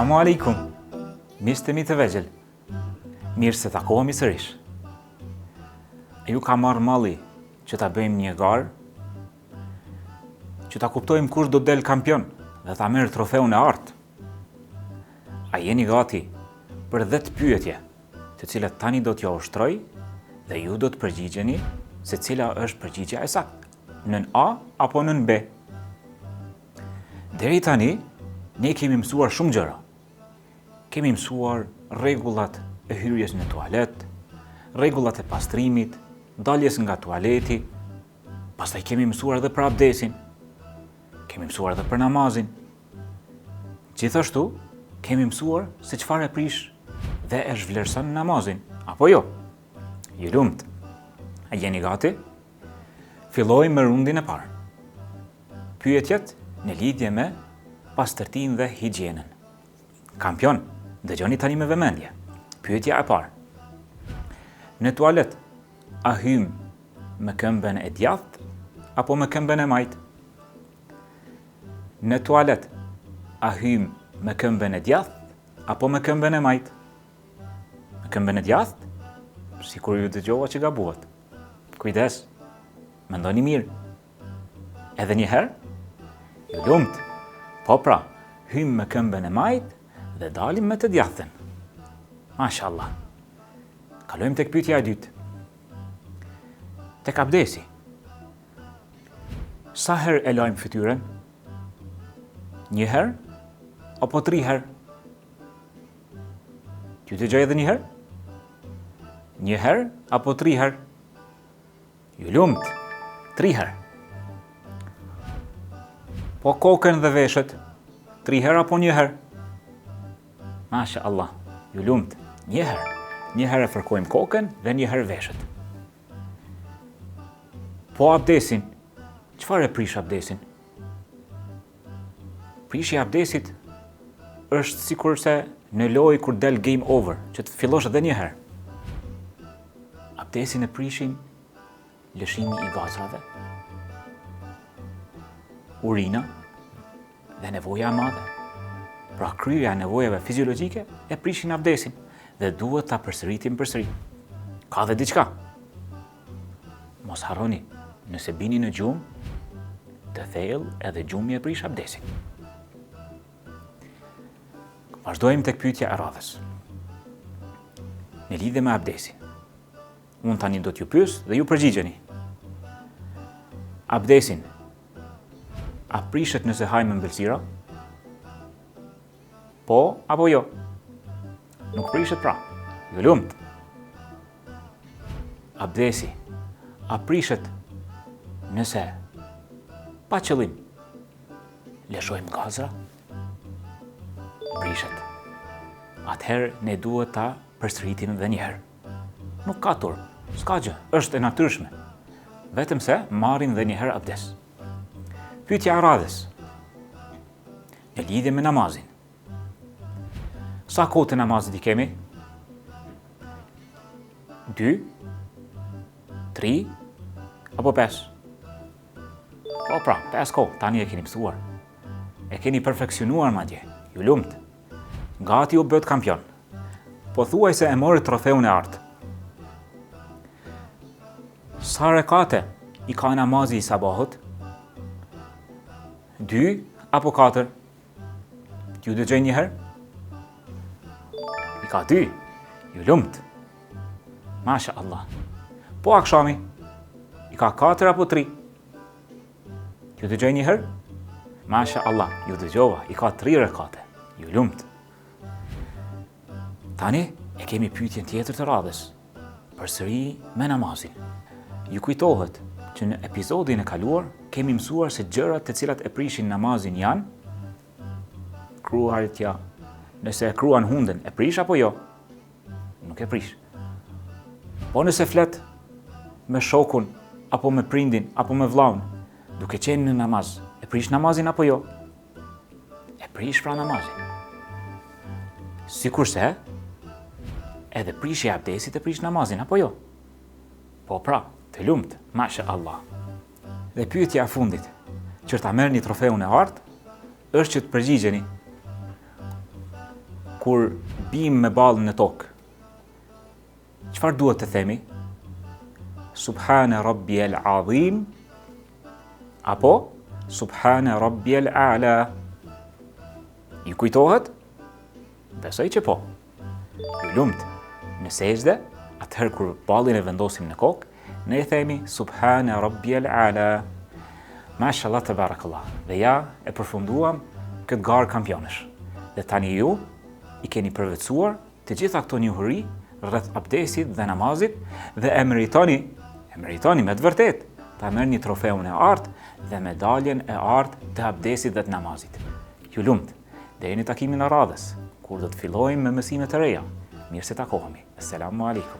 Selamu alaikum, miqtë mi të vegjël, mirë se takohemi sërish. Ju ka marrë malli që ta bëjmë një garë, që ta kuptojmë kush do del kampion dhe ta merr trofeun e artë. A jeni gati për 10 pyetje, të cilat tani do t'ja ushtroj dhe ju do të përgjigjeni se cila është përgjigjja e saktë, nën A apo nën B. Deri tani, ne kemi mësuar shumë gjëra. Kemi mësuar rregullat e hyrjes në tualet, rregullat e pastrimit, daljes nga tualeti, pastaj kemi mësuar edhe për abdesin, kemi mësuar edhe për namazin. Gjithashtu, kemi mësuar se çfarë e prish dhe e zhvlerëson namazin, apo jo? Ju lumt. A jeni gati? Fillojmë me rundin e parë. Pyetjet në lidhje me pastërtinë dhe higjienën. Kampion, dëgjoni tani me vëmendje. Pyetja e parë. Në tualet, a hym me këmbën e djathtë apo me këmbën e majtë? Në tualet, a hym me këmbën e djathtë apo me këmbën e majtë? Me këmbën e djathtë? Sikur ju dëgjova që gabuat. Kujdes, mendoni mirë. Edhe një herë? Ju lumt. Po pra, hym me këmbën e majtë dhe dalim me të djathtën. Mashallah. Kalojmë tek pyetja e dytë. Tek abdesi. Sa herë e lajmë fytyrën? Një herë apo 3 herë? Ju dëgjoj edhe një herë? Një herë apo 3 herë? Ju lumt, 3 herë. Po kokën dhe veshët, 3 herë apo 1 herë? Masha Allah, ju lumt, 1 herë. 1 herë e fërkojmë kokën dhe 1 herë veshët. Po abdesin, çfarë e prish abdesin? Prishja e abdesit është sikur se në lojë kur del game over, që të fillosh edhe 1 herë. Abdesin e prishin lëshimi i gazrave, urina dhe nevoja e madhe. Pra kryerja e nevojave fiziologjike e prishin abdesin dhe duhet ta përsëritim përsëri. Ka dhe diçka. Mos harroni, nëse bini në gjumë, të thellë edhe gjumi e prish abdesin. Vazhdojmë tek pyetja e radhës. Në lidhje me abdesin. Unë tani do t'ju pyes dhe ju përgjigjeni. Abdesin a prishet nëse hajmë ëmbëlsira? Po apo jo? Nuk prishet pra. Ju lumt. Abdesi a prishet nëse pa qëllim lëshojmë gazra? Prishet. Atëherë ne duhet ta përsëritim edhe një herë. Nuk ka turp, s'ka gjë, është e natyrshme. Vetëm se marrim edhe një herë abdes. Pyetja e radhës. Në lidhje me namazin. Sa kohë të namazit i kemi? 2, 3 apo 5? Po pra, 5 kohë, tani e keni mësuar. E keni perfeksionuar madje. Ju lumt. Gati u bët kampion. Po thuaj se e mori trofeun e artë. Sa rekate i ka namazi i sabahut? 2 apo 4? Ju dëgjoj një herë? I ka 2. Ju lumt. Masha Allah. Po akshami? I ka 4 apo 3? Ju dëgjoj një herë? Masha Allah. Ju dëgjova. I ka 3 rekate. Ju lumt. Tani e kemi pyetjen tjetër të radhës. Përsëri me namazin. Ju kujtohet që në episodin e kaluar kemi mësuar se gjërat të cilat e prishin namazin janë kruartja. Nëse e kruan hunden, e prish apo jo? Nuk e prish. Po nëse flet me shokun, apo me prindin, apo me vllaun, duke qenë në namaz, e prish namazin apo jo? E prish pra namazin. Sikurse edhe prishja e abdesit e prish namazin apo jo? Po pra, të lumt, masha Allah. Dhe pyetja e fundit, që ta merrni trofeun e artë, është që të përgjigjeni. kur bim me ballën në tokë, çfarë duhet të themi? Subhana rabbiyal azim apo Subhana rabbiyal a'la? Ju kujtohet? Besoj që po. Ju lumt, në sejdë, atëherë kur ballin e vendosim në kokë, ne i themi Subhana rabbiyal a'la. Mashallah tabarakallah. Dhe ja e përfunduam këtë garë kampionësh. Dhe tani ju i keni përvetësuar të gjitha këto njohuri rreth abdesit dhe namazit dhe e meritoni me të vërtet ta merrni trofeun e artë dhe medaljen e artë të abdesit dhe të namazit. Ju lumt, deri në takimin e radhës, kur do të fillojmë me mësime të reja. Mirë se takohemi. Assalamu alaikum.